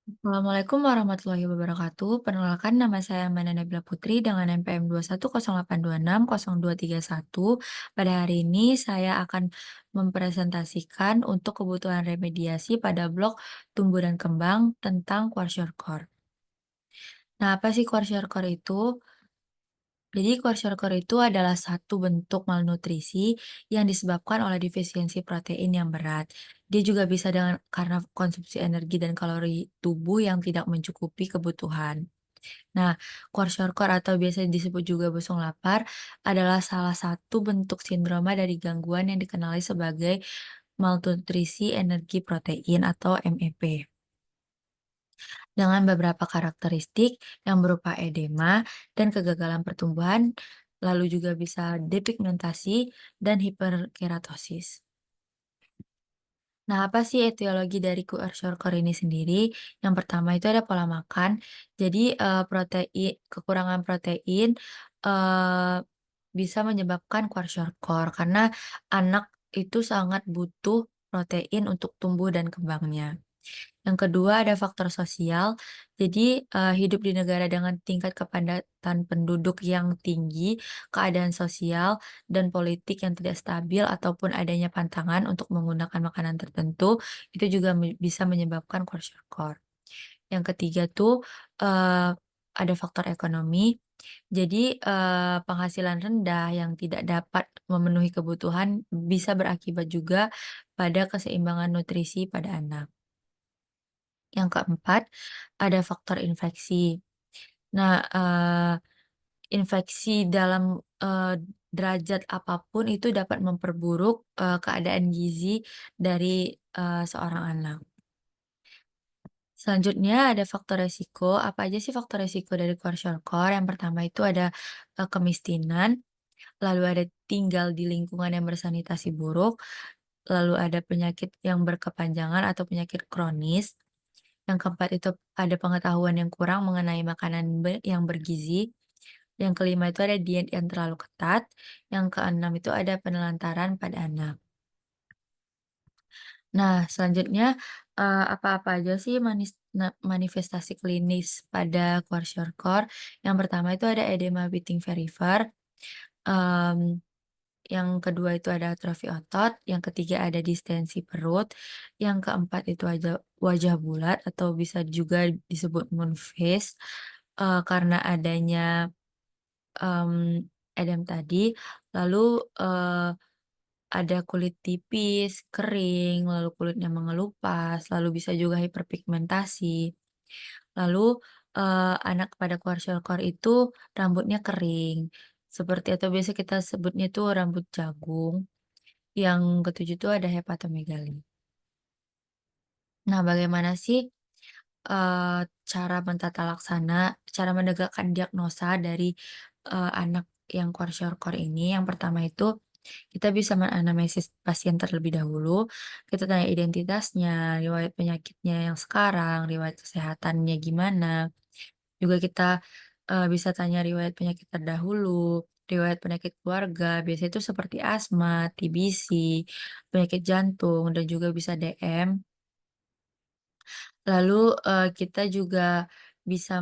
Assalamualaikum warahmatullahi wabarakatuh. Perkenalkan nama saya Mana Nabila Putri dengan NPM 21082260231. Pada hari ini saya akan mempresentasikan untuk kebutuhan remediasi pada blok tumbuh dan kembang tentang kwashiorkor. Nah, apa sih kwashiorkor itu? Jadi kwashiorkor itu adalah satu bentuk malnutrisi yang disebabkan oleh defisiensi protein yang berat. Dia juga bisa dengan karena konsumsi energi dan kalori tubuh yang tidak mencukupi kebutuhan. Nah, kwashiorkor atau biasa disebut juga busung lapar adalah salah satu bentuk sindroma dari gangguan yang dikenali sebagai malnutrisi energi protein atau MEP. Dengan beberapa karakteristik yang berupa edema dan kegagalan pertumbuhan, lalu juga bisa depigmentasi dan hiperkeratosis. Nah, apa sih etiologi dari kwashiorkor ini sendiri? Yang pertama itu ada pola makan. Jadi, kekurangan protein, eee, bisa menyebabkan kwashiorkor karena anak itu sangat butuh protein untuk tumbuh dan kembangnya. Yang kedua ada faktor sosial. Jadi, hidup di negara dengan tingkat kepadatan penduduk yang tinggi, keadaan sosial dan politik yang tidak stabil ataupun adanya pantangan untuk menggunakan makanan tertentu, itu juga bisa menyebabkan kwashiorkor. Yang ketiga tuh, ada faktor ekonomi. Jadi, penghasilan rendah yang tidak dapat memenuhi kebutuhan bisa berakibat juga pada keseimbangan nutrisi pada anak. Yang keempat, ada faktor infeksi. Nah, infeksi dalam, derajat apapun itu dapat memperburuk, keadaan gizi dari, seorang anak. Selanjutnya ada faktor resiko. Apa aja sih faktor resiko dari kwashiorkor? Yang pertama itu ada, kemiskinan, lalu ada tinggal di lingkungan yang bersanitasi buruk, lalu ada penyakit yang berkepanjangan atau penyakit kronis. Yang keempat itu ada pengetahuan yang kurang mengenai makanan yang bergizi. Yang kelima itu ada diet yang terlalu ketat. Yang keenam itu ada penelantaran pada anak. Nah, selanjutnya, apa-apa aja sih manifestasi klinis pada kwashiorkor? Yang pertama itu ada edema Bidding Verifer, mmm, yang kedua itu ada atrofi otot, yang ketiga ada distensi perut, yang keempat itu wajah bulat atau bisa juga disebut moon face, karena adanya, edem tadi. Lalu, ada kulit tipis, kering, lalu kulitnya mengelupas, lalu bisa juga hiperpigmentasi. Lalu, anak pada kwashiorkor itu rambutnya kering, seperti atau biasa kita sebutnya itu rambut jagung. Yang ketujuh itu ada hepatomegali. Nah, bagaimana sih, cara menegakkan diagnosa dari, anak yang kwashiorkor ini? Yang pertama itu kita bisa menganamnesis pasien terlebih dahulu, kita tanya identitasnya, riwayat penyakitnya yang sekarang, riwayat kesehatannya gimana. Juga kita, bisa tanya riwayat penyakit terdahulu, riwayat penyakit keluarga, biasanya itu seperti asma, TBC, penyakit jantung, dan juga bisa DM. Lalu, kita juga bisa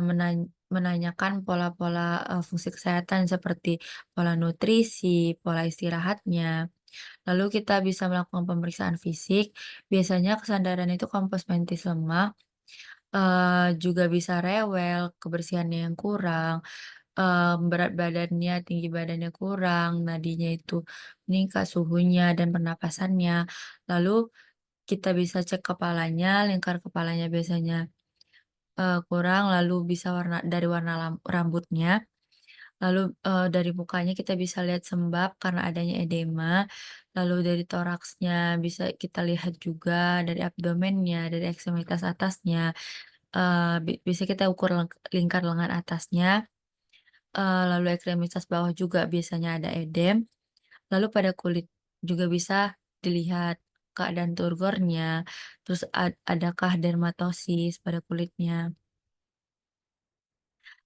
menanyakan pola-pola, fungsi kesehatan seperti pola nutrisi, pola istirahatnya. Lalu kita bisa melakukan pemeriksaan fisik, biasanya kesadaran itu kompos mentis lemah, juga bisa rewel, kebersihannya yang kurang, berat badannya, tinggi badannya kurang, nadinya itu meningkat, suhunya dan pernapasannya. Lalu kita bisa cek kepalanya, lingkar kepalanya biasanya, kurang, lalu bisa dari warna rambutnya. Lalu, dari mukanya kita bisa lihat sembab karena adanya edema, lalu dari toraksnya bisa kita lihat juga, dari abdomennya, dari ekstremitas atasnya, bisa kita ukur lingkar lengan atasnya, lalu ekstremitas bawah juga biasanya ada edem, lalu pada kulit juga bisa dilihat keadaan turgornya, terus adakah dermatosis pada kulitnya.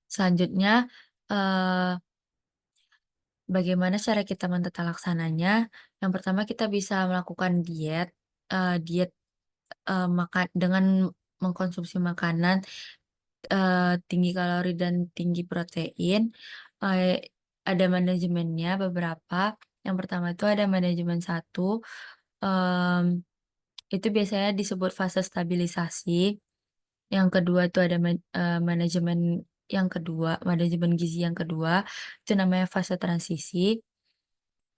Selanjutnya, eee bagaimana cara kita menata laksananya? Yang pertama kita bisa melakukan diet, diet, makan dengan mengkonsumsi makanan, tinggi kalori dan tinggi protein, eee, ada manajemennya beberapa. Yang pertama itu ada manajemen satu, mmm, itu biasanya disebut fase stabilisasi. Yang kedua itu ada manajemen yang kedua, manajemen gizi yang kedua, itu namanya fase transisi.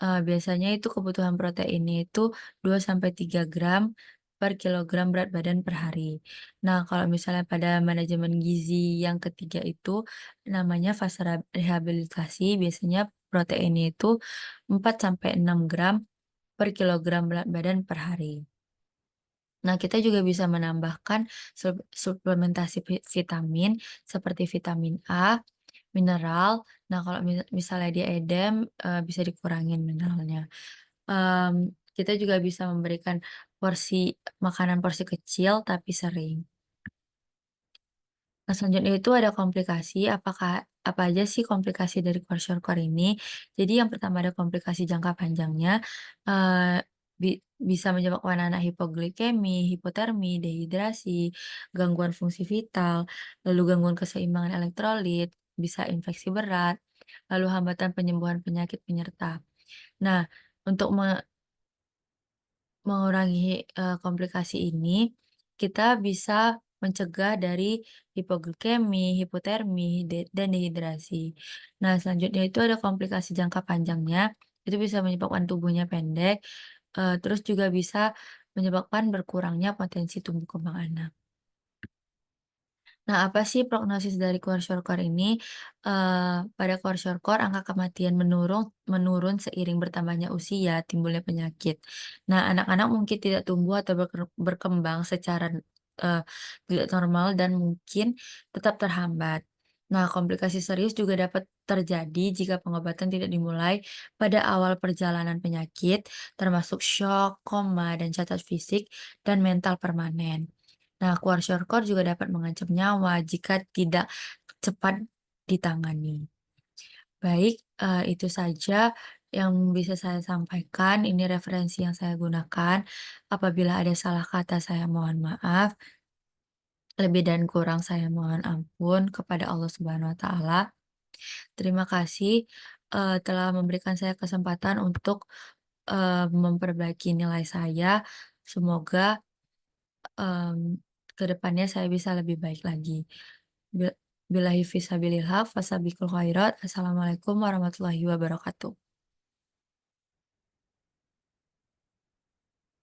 Biasanya itu kebutuhan proteinnya itu 2 sampai 3 gram per kilogram berat badan per hari. Nah, kalau misalnya pada manajemen gizi yang ketiga itu namanya fase rehabilitasi, biasanya proteinnya itu 4 sampai 6 gram per kilogram berat badan per hari. Nah, kita juga bisa menambahkan suplementasi vitamin seperti vitamin A, mineral. Nah, kalau misalnya dia edem, bisa dikurangin mineralnya. Kita juga bisa memberikan porsi kecil tapi sering. Nah, selanjutnya itu ada komplikasi, apa aja sih komplikasi dari kwashiorkor ini? Jadi yang pertama ada komplikasi jangka panjangnya, eee, bisa menyebabkan anak hipoglikemi, hipotermi, dehidrasi, gangguan fungsi vital, lalu gangguan keseimbangan elektrolit, bisa infeksi berat, lalu hambatan penyembuhan penyakit penyerta. Nah, untuk mengurangi, komplikasi ini, kita bisa mencegah dari hipoglikemi, hipotermi, dan dehidrasi. Nah, selanjutnya itu ada komplikasi jangka panjangnya, itu bisa menyebabkan tubuhnya pendek, terus juga bisa menyebabkan berkurangnya potensi tumbuh kembang anak. Nah, apa sih prognosis dari kwashiorkor ini? Pada kwashiorkor angka kematian menurun menurun seiring bertambahnya usia, timbulnya penyakit. Nah, anak-anak mungkin tidak tumbuh atau berkembang secara, eee, tidak normal dan mungkin tetap terhambat. Nah, komplikasi serius juga dapat terjadi jika pengobatan tidak dimulai pada awal perjalanan penyakit, termasuk syok, koma, dan cacat fisik dan mental permanen. Nah, kwashiorkor juga dapat mengancam nyawa jika tidak cepat ditangani. Baik, itu saja yang bisa saya sampaikan. Ini referensi yang saya gunakan. Apabila ada salah kata, saya mohon maaf. Lebih dan kurang saya mohon ampun kepada Allah Subhanahu wa Ta'ala. Terima kasih telah memberikan saya kesempatan untuk memperbaiki nilai saya. Semoga ke depannya saya bisa lebih baik lagi. Bil Billahi fisabilillah, fasabiqul khairat. Assalamualaikum warahmatullahi wabarakatuh.